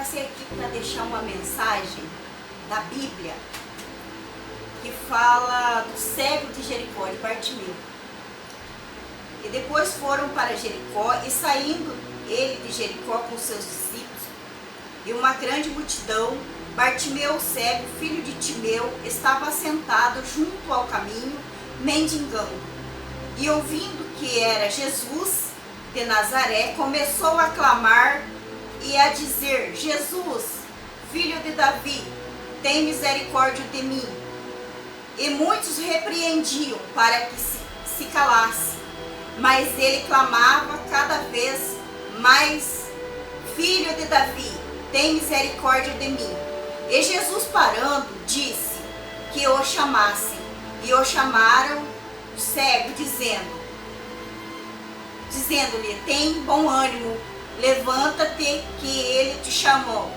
passei aqui para deixar uma mensagem da Bíblia que fala do cego de Jericó, de Bartimeu. E depois foram para Jericó, e saindo ele de Jericó com seus discípulos e uma grande multidão, Bartimeu, cego, filho de Timeu, estava assentado junto ao caminho, mendigando. E ouvindo que era Jesus de Nazaré, começou a clamar e a dizer: Jesus, filho de Davi, tem misericórdia de mim. E muitos repreendiam para que se calasse, mas ele clamava cada vez mais: Filho de Davi, tem misericórdia de mim. E Jesus, parando, disse que o chamassem. E o chamaram cego, dizendo-lhe: tem bom ânimo, levanta-te, que ele te chama.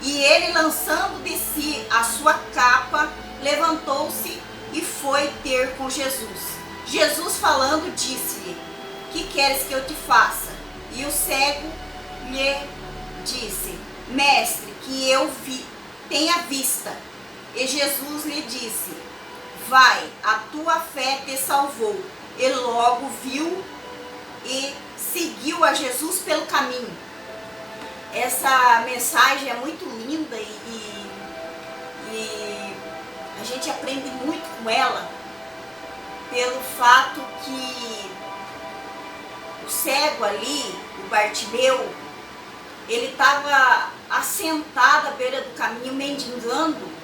E ele, lançando de si a sua capa, levantou-se e foi ter com Jesus. Jesus, falando, disse-lhe: que queres que eu te faça? E o cego lhe disse: Mestre, que eu tenha vista. E Jesus lhe disse: vai, a tua fé te salvou. Ele logo viu e seguiu a Jesus pelo caminho. Essa mensagem é muito linda e a gente aprende muito com ela, pelo fato que o cego ali, o Bartimeu, ele estava assentado à beira do caminho mendigando.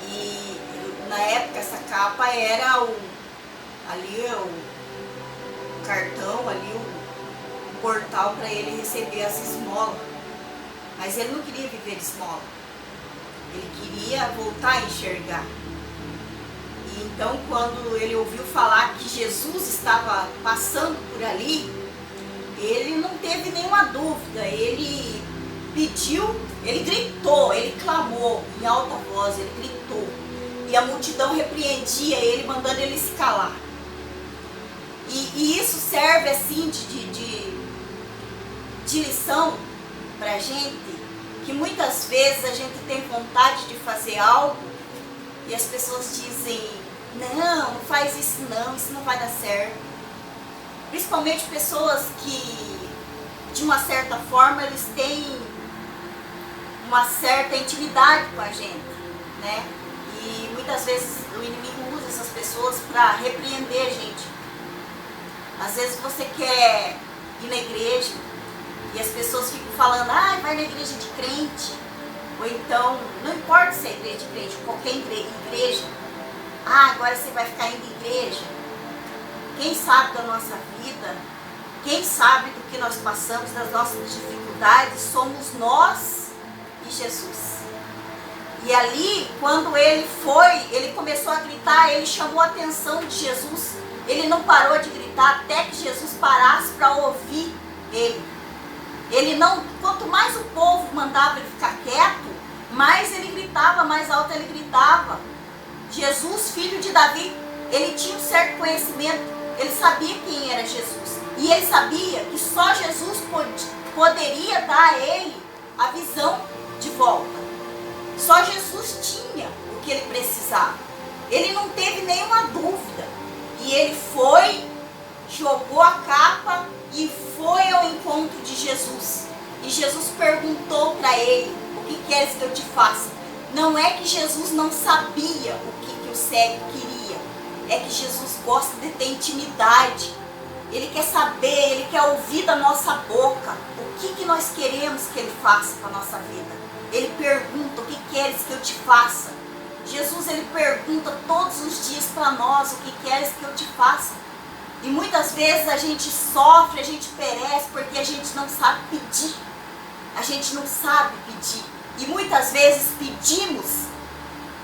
E na época essa capa era o cartão, ali o portal para ele receber as esmolas. Mas ele não queria viver de esmola, ele queria voltar a enxergar. E então, quando ele ouviu falar que Jesus estava passando por ali, ele não teve nenhuma dúvida, ele pediu, ele gritou, ele clamou em alta voz, ele gritou. E a multidão repreendia ele, mandando ele se calar. E isso serve assim de lição pra gente, que muitas vezes a gente tem vontade de fazer algo e as pessoas dizem: não faz isso não vai dar certo. Principalmente pessoas que, de uma certa forma, eles têm uma certa intimidade com a gente, né? E muitas vezes o inimigo usa essas pessoas para repreender a gente. Às vezes você quer ir na igreja e as pessoas ficam falando: vai na igreja de crente. Ou então, não importa se é igreja de crente, qualquer igreja. Agora você vai ficar indo em igreja. Quem sabe da nossa vida, quem sabe do que nós passamos, das nossas dificuldades, somos nós e Jesus. E ali, quando ele começou a gritar, ele chamou a atenção de Jesus. Ele não parou de gritar até que Jesus parasse para ouvir ele. Quanto mais o povo mandava ele ficar quieto, mais ele gritava, mais alto ele gritava. Jesus, filho de Davi, ele tinha um certo conhecimento, ele sabia quem era Jesus. E ele sabia que só Jesus poderia dar a ele a visão de volta. Só Jesus tinha o que ele precisava. Ele não teve nenhuma dúvida. E ele foi, jogou a capa e foi ao encontro de Jesus. E Jesus perguntou para ele: o que queres que eu te faça? Não é que Jesus não sabia o que o cego queria. É que Jesus gosta de ter intimidade. Ele quer saber, ele quer ouvir da nossa boca o que nós queremos que ele faça para a nossa vida. Ele pergunta: o que queres que eu te faça? Jesus, ele pergunta todos os dias para nós: o que queres que eu te faça? E muitas vezes a gente sofre, a gente perece porque a gente não sabe pedir. A gente não sabe pedir. E muitas vezes pedimos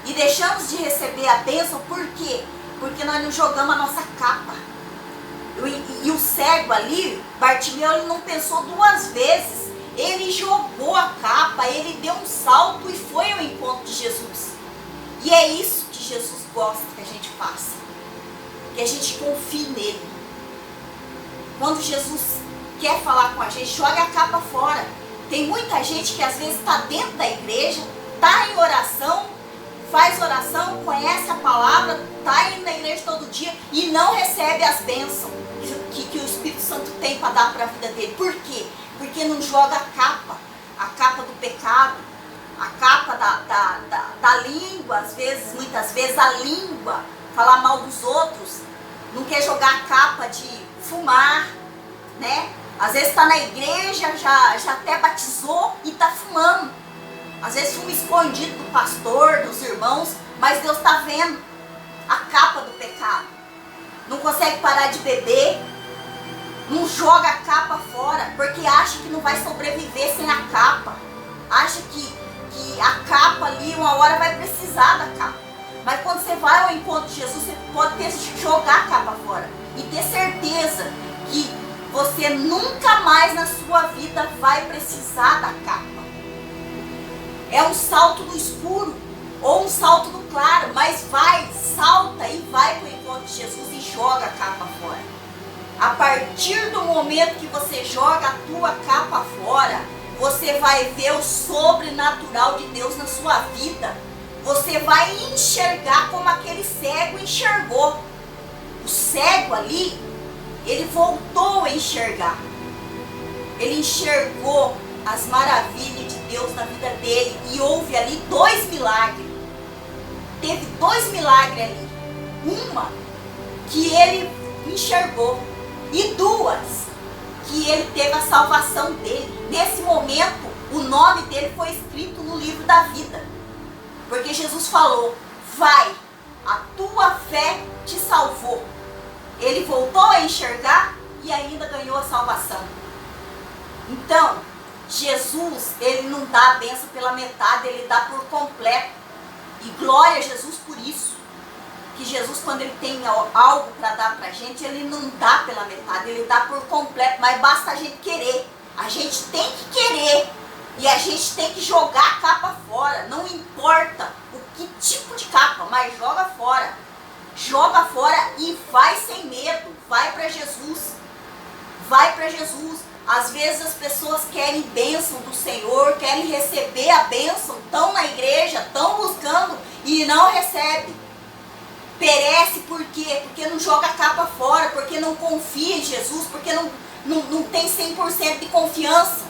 e deixamos de receber a bênção. Por quê? Porque nós não jogamos a nossa capa. E o cego ali, Bartimeu, ele não pensou duas vezes. Ele jogou a capa, ele deu um salto e foi ao encontro de Jesus. E é isso que Jesus gosta que a gente faça. Que a gente confie nele. Quando Jesus quer falar com a gente, joga a capa fora. Tem muita gente que às vezes está dentro da igreja, está em oração, faz oração, conhece a palavra, está indo na igreja todo dia e não recebe as bênçãos que o Espírito Santo tem para dar para a vida dele. Por quê? Porque não joga a capa do pecado, a capa da língua, muitas vezes a língua, falar mal dos outros, não quer jogar a capa de fumar, né? Às vezes está na igreja, já até batizou e está fumando. Às vezes fuma escondido do pastor, dos irmãos, mas Deus está vendo a capa do pecado. Não consegue parar de beber, não joga a capa fora, porque acha que não vai sobreviver sem a capa. Acha que a capa ali, uma hora vai precisar da capa. Mas quando você vai ao encontro de Jesus, você pode jogar a capa fora e ter certeza que você nunca mais na sua vida vai precisar da capa. É um salto do escuro ou um salto do claro, mas salta e vai para o encontro de Jesus e joga a capa fora. A partir do momento que você joga a tua capa fora, você vai ver o sobrenatural de Deus na sua vida. Você vai enxergar como aquele cego enxergou. O cego ali, ele voltou a enxergar. Ele enxergou as maravilhas de Deus na vida dele e houve ali 2 milagres. Teve 2 milagres ali. Uma que ele enxergou e 2 que ele teve a salvação dele. Nesse momento, o nome dele foi escrito no livro da vida. Porque Jesus falou: vai, a tua fé te salvou. Ele voltou a enxergar e ainda ganhou a salvação. Então, Jesus, ele não dá a bênção pela metade, ele dá por completo. E glória a Jesus por isso. Que Jesus, quando ele tem algo para dar pra gente, ele não dá pela metade, ele dá por completo. Mas basta a gente querer. A gente tem que querer. E a gente tem que jogar a capa fora. Não importa o que tipo de capa, mas joga fora. Joga fora e vai sem medo. Vai para Jesus. Vai para Jesus. Às vezes as pessoas querem bênção do Senhor, querem receber a bênção, estão na igreja, estão buscando e não recebem. Perece por quê? Porque não joga a capa fora, porque não confia em Jesus, porque não tem 100% de confiança,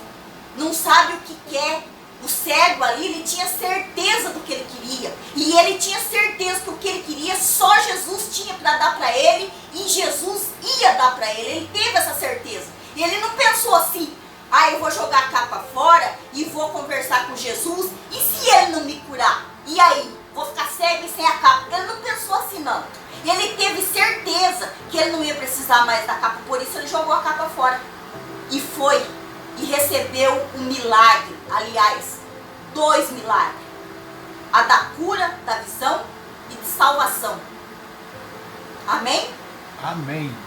não sabe o que quer. O cego ali, ele tinha certeza do que ele queria. E ele tinha certeza que o que ele queria, só Jesus tinha para dar para ele. E Jesus ia dar para ele. Ele teve essa certeza. E ele não pensou assim: eu vou jogar a capa fora e vou conversar com Jesus. E se ele não me curar? E aí? Vou ficar cego e sem a capa? Ele não pensou assim, não. Ele teve certeza que ele não ia precisar mais da capa. Por isso ele jogou a capa fora. E foi. E recebeu um milagre, aliás, 2 milagres. A da cura, da visão e de salvação. Amém? Amém.